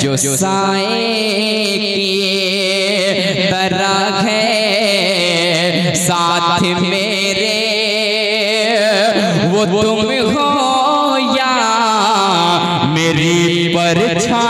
जो साए किए बराग है साथ मेरे, वो तुम हो या मेरी परछाइयाँ।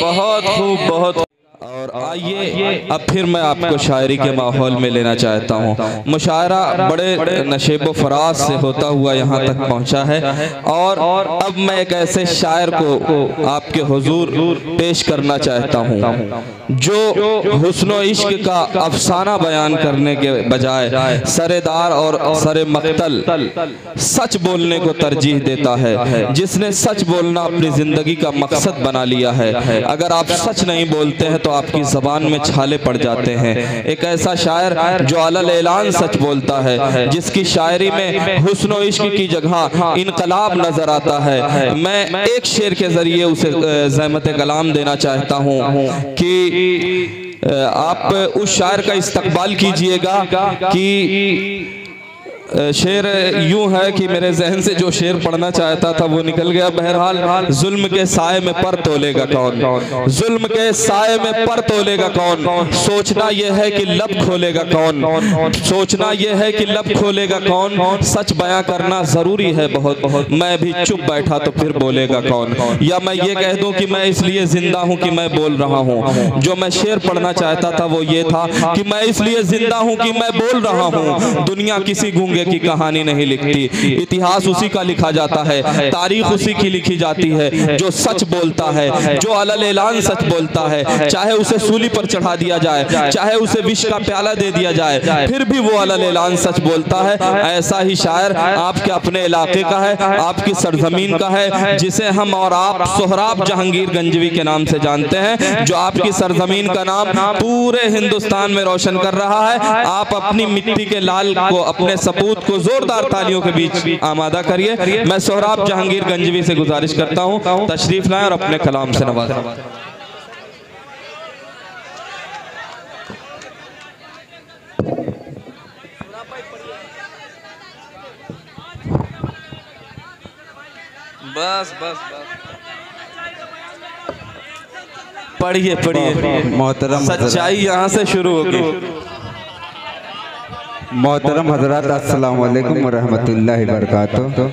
बहुत खूब, बहुत। और आइए अब फिर मैं आपको शायरी के माहौल में लेना चाहता हूँ। मुशायरा बड़े नशेबो फराज से होता हुआ यहाँ तक पहुँचा है और अब मैं एक ऐसे शायर को आपके हुजूर पेश करना चाहता हूँ जो हुस्न इश्क का अफसाना बयान करने के बजाय सरेदार और सरे मक्तल सच बोलने को तरजीह देता है, जिसने सच बोलना अपनी जिंदगी का मकसद बना लिया है। अगर आप सच नहीं बोलते हैं तो आपकी जबान में छाले पड़ जाते हैं। एक ऐसा शायर जो अलल ऐलान सच बोलता है, जिसकी शायरी में हुस्न और इश्क की जगह इनकलाब नजर आता है। मैं एक शेर के जरिए उसे ज़हमत कलाम देना चाहता हूँ कि आप उस शायर का इस्तकबाल कीजिएगा कि शेर यूं है कि मेरे जहन से जो शेर पढ़ना चाहता था वो निकल गया। बहरहाल, जुल्म के साए में पर तोलेगा कौन, जुल्म के साए में पर तोलेगा कौन, सोचना यह है कि लब खोलेगा कौन, सोचना यह है कि लब खोलेगा कौन, सच बयां करना जरूरी है बहुत, मैं भी चुप बैठा तो फिर बोलेगा कौन। या मैं ये कह दूं कि मैं इसलिए जिंदा हूं कि मैं बोल रहा हूं। जो मैं शेर पढ़ना चाहता था वो ये था कि मैं इसलिए जिंदा हूं कि मैं बोल रहा हूं। दुनिया किसी गूंगे की कहानी नहीं लिखती, इतिहास उसी का लिखा जाता है, तारीख उसी की लिखी जाती है जो सच बोलता है, जो अलल ऐलान सच बोलता है। चाहे उसे सूली पर चढ़ा दिया जाए, चाहे उसे विष का प्याला दे दिया जाए, फिर भी वो अलल ऐलान सच बोलता है। ऐसा ही शायर आपके अपने इलाके का है, आपकी सरजमीन का है, जिसे हम और आप सोहराब जहांगीर गंजवी के नाम से जानते हैं, जो आपकी सरजमीन का नाम पूरे हिंदुस्तान में रोशन कर रहा है। आप अपनी मिट्टी के लाल को, अपने सपूत को जोरदार तालियों के बीच आमादा करिए। मैं सोहराब जहांगीर गंजवी से गुजारिश करता हूं तशरीफ लाएं और अपने कलाम से नवाजें। बस बस पढ़िए पढ़िए। मोहतरम सच्चाई यहाँ से शुरू होगी। मोहतरम हजरात, अस्सलाम वालेकुम वरहमतुल्लाहि वबरकातुहू।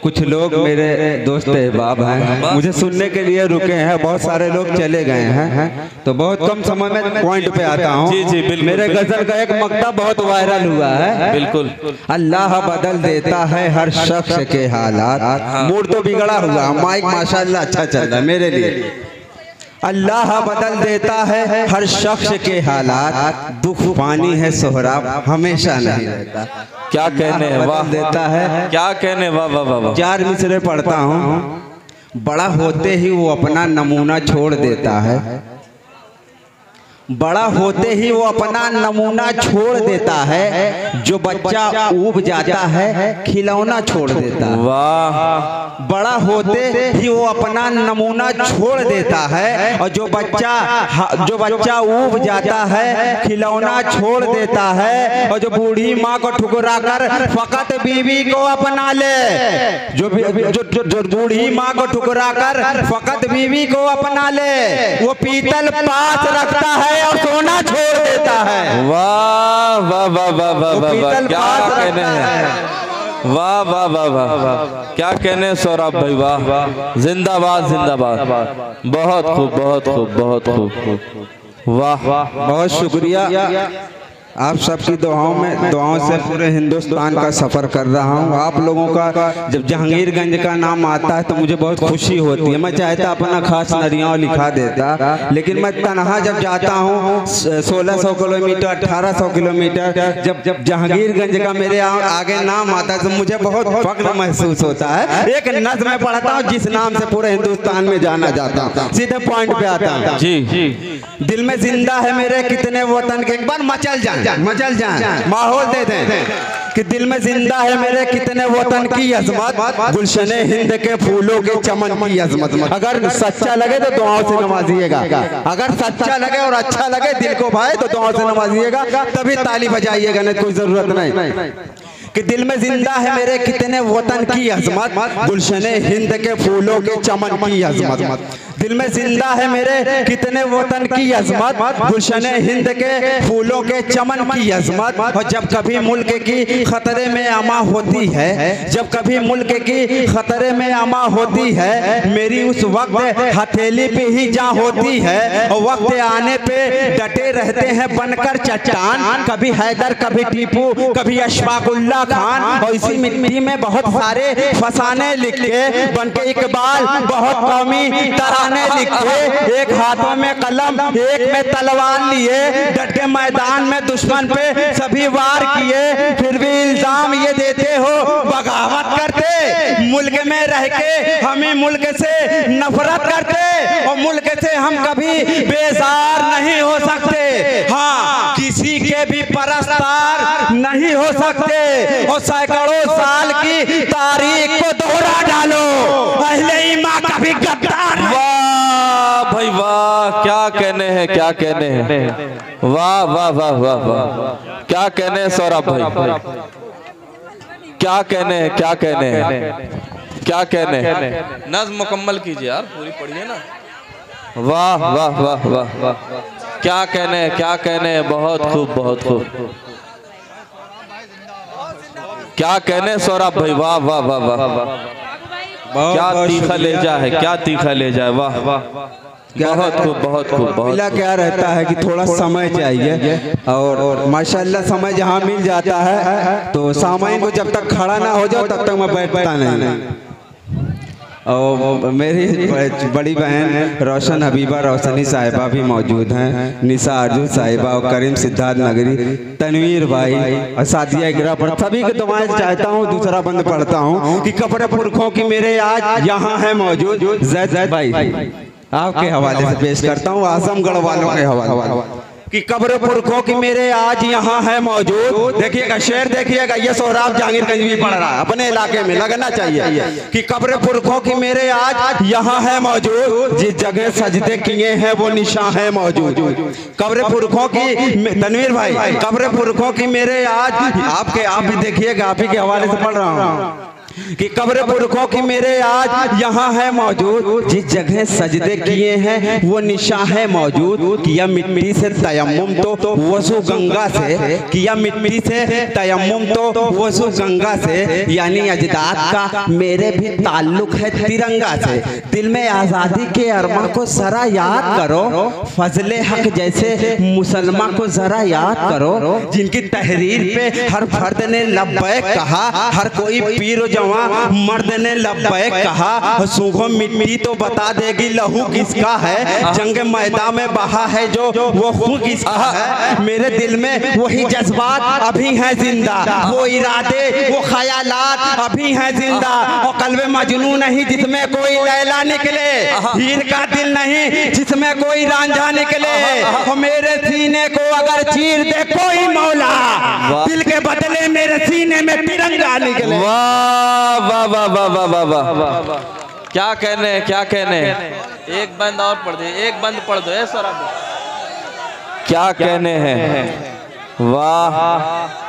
कुछ लोग मेरे दोस्त अहबाब हैं, मुझे सुनने के लिए रुके हैं, बहुत सारे लोग चले गए हैं, तो बहुत कम समय में पॉइंट पे आता हूँ। जी जी बिल्कुल। मेरे गजल का एक मक्ता बहुत वायरल हुआ है। बिल्कुल। अल्लाह बदल देता है हर शख्स के हालात। मूड तो बिगड़ा हुआ, माइक माशाल्लाह अच्छा चल रहा है मेरे लिए। अल्लाह बदल देता है हर शख्स के हालात, दुख पानी है सोहराब हमेशा नहीं रहता। क्या कहने हैं, वाह देता है, क्या कहने, वाह वाह वाह। 4 मिसरे पढ़ता हूँ। बड़ा होते ही वो अपना नमूना छोड़ देता है, बड़ा होते ही वो अपना नमूना छोड़ देता है। जो बच्चा ऊब जाता है खिलौना छोड़ देता है। वाह। बड़ा होते ही वो अपना नमूना छोड़ देता है, और जो बच्चा ऊब जाता है खिलौना छोड़ देता है। और जो बूढ़ी माँ को ठुकरा कर फकत बीवी को अपना ले, जो बूढ़ी माँ को ठुकरा कर फकत बीवी को अपना ले, वो पीतल पास रखता है और सोना छोड़ देता है। वाह वाह वाह वाह वाह वाह, क्या कहने हैं, वाह वाह वाह वाह, क्या कहने सोहराब भाई, वाह, जिंदाबाद जिंदाबाद। बहुत खूब बहुत खूब बहुत खूब, वाह। बहुत शुक्रिया आप सबकी दुआओं से पूरे हिंदुस्तान का सफ़र कर रहा हूँ। आप लोगों का जब जहांगीरगंज का नाम आता है तो मुझे बहुत खुशी होती है। मैं चाहता अपना खास नरियाँ लिखा देता, लेकिन मैं तनहा जब जाता हूँ 1600 किलोमीटर 1800 किलोमीटर, जब जहांगीरगंज का मेरे आगे नाम आता है तो मुझे बहुत फख्र महसूस होता है। एक नज़्म में पढ़ता हूँ जिस नाम से पूरे हिंदुस्तान में जाना जाता हूँ। सीधे पॉइंट पे आता हूँ। जी। दिल में जिंदा है मेरे कितने वतन के, एक बार मचल जाए माहौल दे दें कि दिल में जिंदा है मेरे कितने वतन की अजमत, गुलशने हिंद के फूलों के चमन की अजमत। अगर सच्चा लगे तो दुआओं से नवाजिएगा, अगर सच्चा लगे और अच्छा लगे दिल को भाई तो दुआओं से नवाजिएगा, तभी ताली बजाइएगा, नहीं कोई जरूरत नहीं। कि दिल में जिंदा है मेरे कितने वतन की अजमत, गुलशने हिंद के फूलों के चमन की अजमत। दिल में जिंदा है मेरे कितने वतन की अजमत, गुलशने हिंद के फूलों के चमन की अजमत। और जब कभी मुल्क की खतरे में अमा होती है, जब कभी मुल्क की खतरे में अमा होती है, मेरी उस वक्त हथेली पे ही जा होती है। और वक्त आने पे डटे रहते हैं बनकर चट्टान, कभी हैदर कभी टीपू कभी अशफाकुल्ला खान। और इसी मिट्टी में बहुत सारे फसाने लिखे बनके इकबाल बहुत कौमी तराने लिखे। एक हाथों में कलम एक में तलवार लिए, डटे मैदान में दुश्मन पे सभी वार किए। फिर भी इल्जाम ये देते हो बगावत करते, मुल्क में रह के हमें मुल्क से नफरत करते और मुल्क से हम कभी बेजार नहीं हो सकते। हाँ, किसी के भी परस्तार नहीं हो सकते। और सैकड़ों साल की तारीख को दोहरा डालो, अहले ईमान कभी गद्दार। वाह भाई वाह, क्या कहने हैं, क्या कहने हैं, वाह वाह वाह वाह वाह, क्या कहने हैं सौरभ भाई, क्या कहने हैं, क्या कहने हैं, क्या कहने हैं। नज़्म मुकम्मल कीजिए यार, पूरी पढ़िए ना। वाह वाह वाह वाह वाह, क्या कहने हैं, क्या कहने हैं, बहुत खूब बहुत खूब, क्या कहने सौरभ भाई, वाह वाह वाह वाह वाह, क्या तीखा लहजा है, क्या तीखा लहजा है, वाह वाह, बहुत खूब बहुत खूब। बहुत क्या रहता है कि थोड़ा समय चाहिए और माशाल्लाह समय जहाँ मिल जाता है तो सामाइन को जब तक खड़ा ना हो जाओ तब तक मैं बैठता नहीं। और मेरी बड़ी बहन रोशन हबीबा रोशनी साहिबा भी मौजूद हैं, निशा अर्जुन साहिबा और करीम सिद्धार्थ नगरी, तनवीर भाई और सादिया इकरा पर सभी की दुआएं चाहता हूँ। दूसरा बंद पढ़ता हूँ कि कब्र पुरखों की मेरे आज यहाँ है मौजूद। जैद भाई आपके हवाले से पेश करता हूँ, आजमगढ़ वालों के हवाले कि कब्र पुरखों की मेरे आज यहाँ है मौजूद। देखिएगा शेर, देखिएगा ये सोहराब जहांगीरगंज भी पढ़ रहा है, अपने इलाके में लगना चाहिए कि कब्र पुरखों की मेरे आज यहाँ है मौजूद, जिस जगह सजदे किए हैं वो निशान है मौजूद। कब्र पुरखों की, तनवीर भाई, कब्र पुरखों की मेरे आज आपके, आप भी देखिएगा, आप ही के हवाले से पढ़ रहा हूँ कि कब्र पुरखों की मेरे आज यहाँ है मौजूद, जिस जगह सजदे किए हैं वो निशान है मौजूद। किया मिट्टी से तयम्मुम तो वज़ू गंगा से, किया मिट्टी से तयम्मुम तो वज़ू गंगा से, यानी अजदाद का मेरे भी ताल्लुक है तिरंगा से। दिल में आज़ादी के अरमा को जरा याद करो, फजले हक जैसे मुसलमान को जरा याद करो, जिनकी तहरीर पे हर फर्द ने लब्बैक कहा, हर कोई पीर मर्द ने लब्बैक कहा। सूखो मिट्टी तो बता देगी लहू किसका है, जंग मैदान में बहा है जो वो खून किसका है। मेरे दिल में वही जज्बात अभी हैं जिंदा, वो इरादे वो ख्यालात अभी हैं जिंदा। और कल्बे मजनू नहीं जिसमें कोई लैला निकले, हीर का दिल नहीं जिसमें कोई रांझा निकले। और मेरे सीने को अगर चीर दे कोई मौला, दिल के बदले मेरे सीने में तिरंगा निकले। वाह वाह वाह वाह वाह वाह, क्या कहने हैं, क्या कहने हैं। एक बंद और पढ़ दे, एक बंद पढ़ दो ऐसा, क्या कहने हैं। वाह,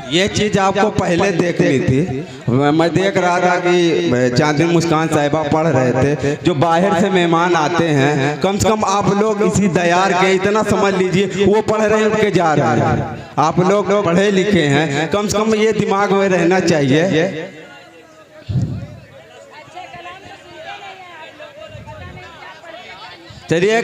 ये चीज आपको पहले देख ली थी, मैं देख रहा था कि चांदनी मुस्कान साहिबा पढ़ रहे थे। जो बाहर से मेहमान आते हैं, कम से कम आप लोग इसी दयार के इतना समझ लीजिए, वो पढ़ रहे हैं उनके जा रहे हैं, आप लोग पढ़े लिखे हैं, कम से कम ये दिमाग में रहना चाहिए। चलिए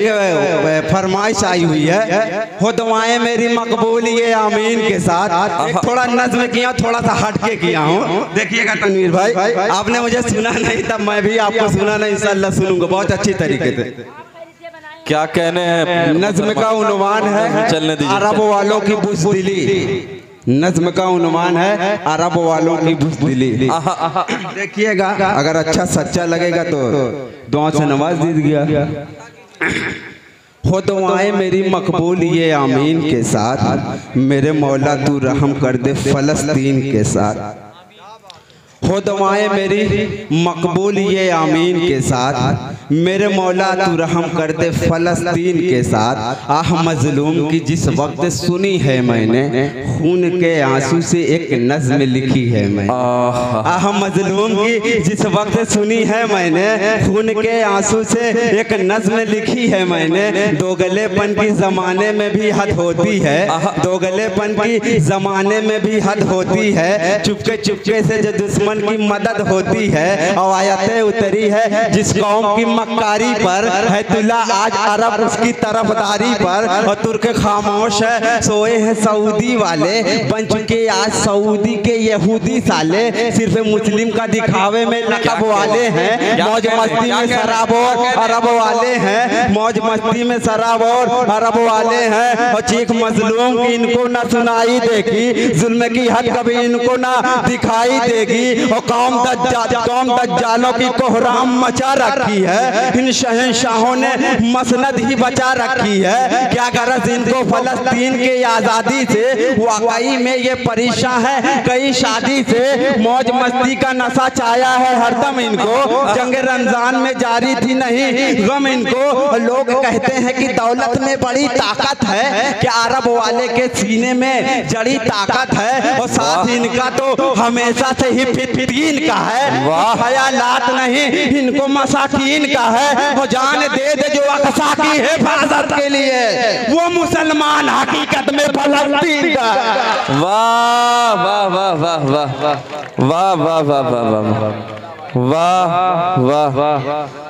फरमाइश आई हुई है, हो दुआएं मेरी मकबूल ये आमीन के साथ। एक थोड़ा नज़्म किया, थोड़ा सा हटके किया हूँ, देखिएगा तनवीर भाई, आपने मुझे सुना नहीं तब मैं भी आपको सुना नहीं, इंशाअल्लाह सुनूंगा बहुत अच्छी तरीके से। क्या कहने हैं। नज़्म का उन्वान है चलने दीजिए, अरब वालों की बुज़दिली। नज़्म का उन्वान है अरब वालों की बुज़दिली। देखिएगा, अगर अच्छा सच्चा लगेगा तो दुआ से नवाज दीजिएगा। हो दुआएं मेरी मकबूल ये आमीन के साथ, मेरे मौला तू रहम कर दे फ़लस्तीन के साथ। हो दुआएं मेरी मकबूल ये आमीन के साथ, मेरे मौला तू रहम कर दे फ़लस्तीन के साथ। आह मजलूम की जिस वक्त सुनी है मैंने, खून के आंसू से एक नज़्म लिखी है मैंने। आह मजलूम की जिस वक्त सुनी है मैंने, खून के आंसू से एक नज़्म लिखी है मैंने। दोगलेपन की ज़माने में भी हद होती है, दोगलेपन की ज़माने में भी हद होती है। चुपके चुपके से जो दुश्मन की मदद होती है। और आयतें उतरी है जिस कौम की मक्कारी पर है तुला आज अरब उसकी तरफदारी पर। और तुर्क खामोश है सोए हैं सऊदी वाले, बन चुके आज सऊदी के यहूदी साले। सिर्फ मुस्लिम का दिखावे में लकब वाले हैं, मौज मस्ती में शराब और अरब वाले हैं, मौज मस्ती में शराब और अरब वाले हैं। और चीख मजलूम की इनको ना सुनाई देगी, जुल्म की हद कभी इनको ना दिखाई देगी। और कौम दज्जालों की कोहराम मचा रखी है, इन शहंशाहों ने मसनद ही बचा रखी है। क्या गरज इनको फलस्तीन के आज़ादी से, वाकई में ये परेशान है कई शादी से। मौज मस्ती का नशा छाया है हरदम इनको, जंग रमजान में जारी थी नहीं गम इनको। लोग कहते हैं कि दौलत में बड़ी ताकत है, क्या अरब वाले के सीने में जड़ी ताकत है। और साथ इनका तो हमेशा से ही फितरीन का है, ख्यालात नहीं इनको मसाकीन का है। वो जान दे दे जो अक़सा की हिफाजत के लिए, वो मुसलमान हकीकत में फलस्तीन का। वाह वाह वाह वाह वाह वाह वाह वाह वाह वाह वाह वाह वाह वाह।